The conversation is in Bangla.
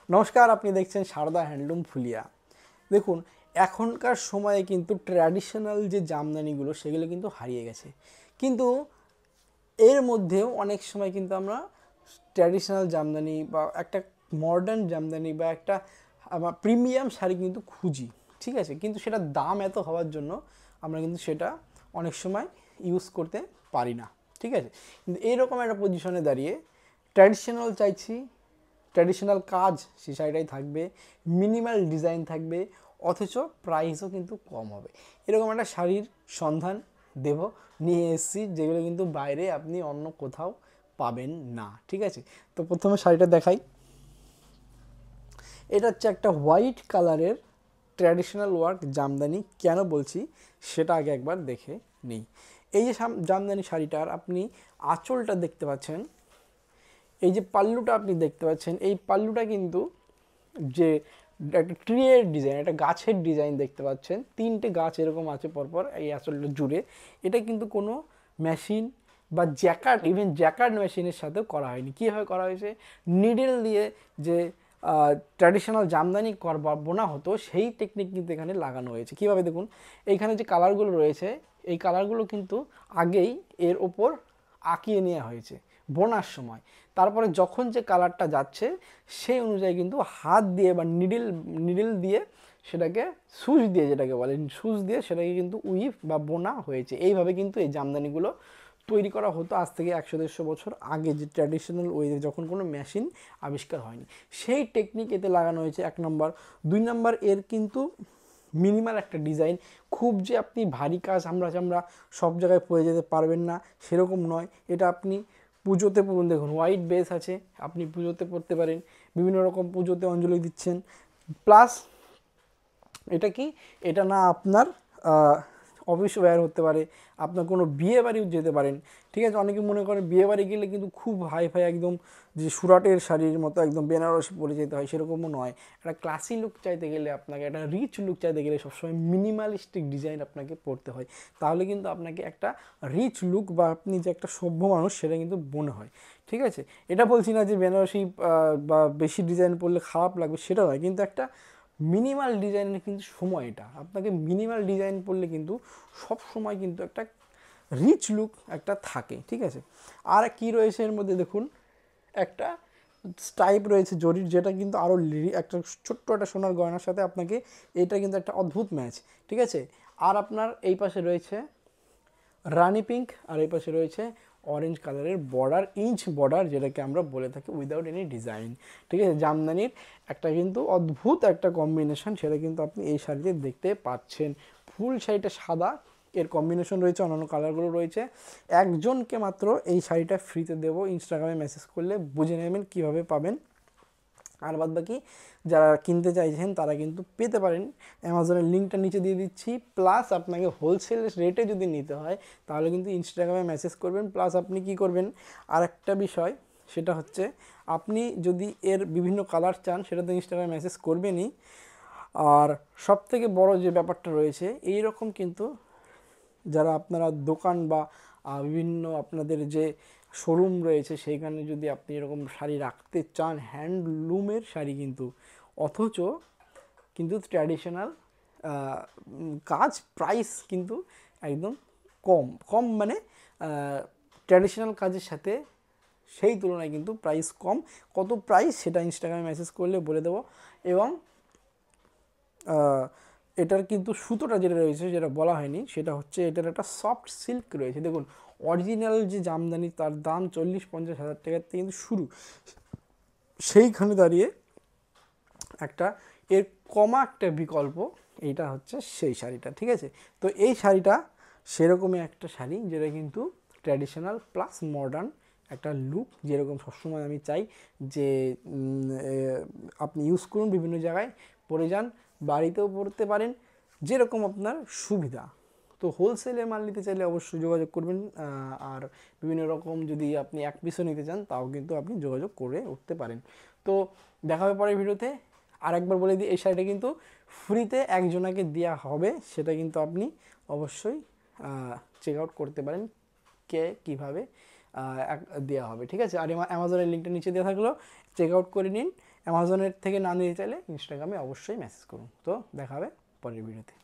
নমস্কার, আপনি দেখছেন সারদা হ্যান্ডলুম ফুলিয়া। দেখুন, এখনকার সময়ে কিন্তু ট্র্যাডিশনাল যে জামদানিগুলো সেগুলো কিন্তু হারিয়ে গেছে, কিন্তু এর মধ্যেও অনেক সময় কিন্তু আমরা ট্র্যাডিশনাল জামদানি বা একটা মডার্ন জামদানি বা একটা প্রিমিয়াম শাড়ি কিন্তু খুঁজি, ঠিক আছে, কিন্তু সেটার দাম এত হওয়ার জন্য আমরা কিন্তু সেটা অনেক সময় ইউজ করতে পারি না, ঠিক আছে। কিন্তু এইরকম একটা পজিশনে দাঁড়িয়ে ট্র্যাডিশনাল চাইছি, ট্র্যাডিশনাল কাজ সেই শাড়িটাই থাকবে, মিনিমাল ডিজাইন থাকবে, অথচ প্রাইসও কিন্তু কম হবে, এরকম একটা শাড়ির সন্ধান দেব, নিয়ে এসেছি, যেগুলো কিন্তু বাইরে আপনি অন্য কোথাও পাবেন না, ঠিক আছে। তো প্রথমে শাড়িটা দেখাই। এটা হচ্ছে একটা হোয়াইট কালারের ট্র্যাডিশনাল ওয়ার্ক জামদানি। কেন বলছি সেটা আগে একবার দেখে নিই। এই যে জামদানি শাড়িটার আপনি আঁচলটা দেখতে পাচ্ছেন, এই যে পাল্লুটা আপনি দেখতে পাচ্ছেন, এই পাল্লুটা কিন্তু যে একটা ট্রিয়ের ডিজাইন, একটা গাছের ডিজাইন দেখতে পাচ্ছেন, তিনটে গাছ এরকম আছে পরপর এই আঁচলটা জুড়ে। এটা কিন্তু কোনো মেশিন বা জ্যাকার্ড, ইভেন জ্যাকার্ড মেশিনের সাথেও করা হয়নি। কীভাবে করা হয়েছে, নিডল দিয়ে যে ট্র্যাডিশনাল জামদানি বোনা হতো সেই টেকনিক কিন্তু এখানে লাগানো হয়েছে। কীভাবে দেখুন, এইখানে যে কালারগুলো রয়েছে এই কালারগুলো কিন্তু আগেই এর ওপর আঁকিয়ে নেওয়া হয়েছে বোনার সময়। তারপরে যখন যে কালারটা যাচ্ছে সেই অনুযায়ী কিন্তু হাত দিয়ে বা নিডল দিয়ে সেটাকে সুচ দিয়ে, যেটাকে বলে সুচ দিয়ে, সেটাকে কিন্তু উইভ বা বোনা হয়েছে। এইভাবে কিন্তু এই জামদানিগুলো তৈরি করা হতো আজ থেকে 100-150 বছর আগে, যে ট্র্যাডিশনাল ওয়েতে, যখন কোনো মেশিন আবিষ্কার হয়নি। সেই টেকনিক এতে লাগানো হয়েছে, 1 নম্বর। 2 নম্বর, এর কিন্তু মিনিমাল একটা ডিজাইন, খুব যে আপনি ভারী কাজ আমরা সব জায়গায় পরে যেতে পারবেন না সেরকম নয়। এটা আপনি পুজোতে পড়ুন, দেখুন হোয়াইট বেস আছে, আপনি পুজোতে পড়তে পারেন, বিভিন্ন রকম পুজোতে অঞ্জলি দিচ্ছেন। প্লাস এটা কি, এটা না আপনার অফিস ওয়্যার হতে পারে, আপনার কোনো বিয়ে বাড়িও যেতে পারেন, ঠিক আছে। অনেকে মনে করে বিয়ে বাড়ি গেলে কিন্তু খুব হাই ফাই একদম যে সুরাটের শাড়ির মতো একদম বেনারসি পরে যেতে হয়, সেরকমও নয়। একটা ক্লাসি লুক চাইতে গেলে, আপনাকে একটা রিচ লুক চাইতে গেলে সবসময় মিনিমালিস্টিক ডিজাইন আপনাকে পড়তে হয়, তাহলে কিন্তু আপনাকে একটা রিচ লুক বা আপনি যে একটা সভ্য মানুষ সেটা কিন্তু মনে হয়, ঠিক আছে। এটা বলছি না যে বেনারসি বা বেশি ডিজাইন পরলে খারাপ লাগবে, সেটা নয়, কিন্তু একটা মিনিমাল ডিজাইনের কিন্তু সময়, এটা আপনাকে মিনিমাল ডিজাইন পড়লে কিন্তু সব সময় কিন্তু একটা রিচ লুক একটা থাকে, ঠিক আছে। আর কি রয়েছে এর মধ্যে দেখুন, একটা স্টাইপ রয়েছে জরির, যেটা কিন্তু আরও একটা ছোট্ট একটা সোনার গয়নার সাথে আপনাকে, এটা কিন্তু একটা অদ্ভুত ম্যাচ, ঠিক আছে। আর আপনার এই পাশে রয়েছে রানি পিঙ্ক, আর এই পাশে রয়েছে অরেঞ্জ কালারের বর্ডার, ইঞ্চ বর্ডার, যেটাকে আমরা বলে থাকি উইদাউট এনি ডিজাইন, ঠিক আছে। জামদানির একটা কিন্তু অদ্ভুত একটা কম্বিনেশন, সেটা কিন্তু আপনি এই শাড়িতে দেখতে পাচ্ছেন। ফুল শাড়িটা সাদা, এর কম্বিনেশন রয়েছে, অন্যান্য কালারগুলো রয়েছে। একজনকে মাত্র এই শাড়িটা ফ্রিতে দেবো, ইনস্টাগ্রামে মেসেজ করলে বুঝে নেবেন কীভাবে পাবেন। আর বাদ বাকি যারা কিনতে চাইছেন তারা কিন্তু পেতে পারেন, অ্যামাজনের লিঙ্কটা নিচে দিয়ে দিচ্ছি। প্লাস আপনাকে হোলসেল রেটে যদি নিতে হয় তাহলে কিন্তু ইনস্টাগ্রামে মেসেজ করবেন। প্লাস আপনি কি করবেন, আর একটা বিষয়, সেটা হচ্ছে আপনি যদি এর বিভিন্ন কালার চান সেটা তো ইনস্টাগ্রামে মেসেজ করবেনই। আর সব থেকে বড় যে ব্যাপারটা রয়েছে, এই রকম কিন্তু যারা আপনারা দোকান বা বিভিন্ন আপনাদের যে শোরুম রয়েছে সেইখানে যদি আপনি এরকম শাড়ি রাখতে চান, হ্যান্ডলুমের শাড়ি কিন্তু, অথচ কিন্তু ট্র্যাডিশনাল কাজ, প্রাইস কিন্তু একদম কম কম, মানে ট্র্যাডিশনাল কাজের সাথে সেই তুলনায় কিন্তু প্রাইস কম। কত প্রাইস সেটা ইনস্টাগ্রামে মেসেজ করলে বলে দেবো। এবং এটার কিন্তু সুতোটা যেটা রয়েছে, যেটা বলা হয়নি, সেটা হচ্ছে এটার একটা সফট সিল্ক রয়েছে। দেখুন, অরিজিনাল যে জামদানি তার দাম 40-50 হাজার টাকার থেকে কিন্তু শুরু, সেইখানে দাঁড়িয়ে একটা এর কমা একটা বিকল্প, এইটা হচ্ছে সেই শাড়িটা, ঠিক আছে। তো এই শাড়িটা সেরকমই একটা শাড়ি, যেটা কিন্তু ট্র্যাডিশনাল প্লাস মডার্ন একটা লুক, যেরকম সবসময় আমি চাই যে আপনি ইউজ করুন, বিভিন্ন জায়গায় পরে যান, বাড়িতেও পরতে পারেন, যেরকম আপনার সুবিধা। তো হোলসেলে মাল নিতে চাইলে অবশ্যই যোগাযোগ করবেন। আর বিভিন্ন রকম যদি আপনি এক পিসও নিতে চান তাও কিন্তু আপনি যোগাযোগ করে উঠতে পারেন। তো দেখা হবে পরের ভিডিওতে। আর একবার বলে দিই, এই শাড়িটা কিন্তু ফ্রিতে একজনাকে দেওয়া হবে, সেটা কিন্তু আপনি অবশ্যই চেক আউট করতে পারেন কে কীভাবে দেওয়া হবে, ঠিক আছে। আর অ্যামাজনের লিঙ্কটা নিচে দেওয়া থাকলো, চেক আউট করে নিন অ্যামাজনের থেকে না নিতে চাইলে ইনস্টাগ্রামে অবশ্যই মেসেজ করুন। তো দেখা হবে পরের ভিডিওতে।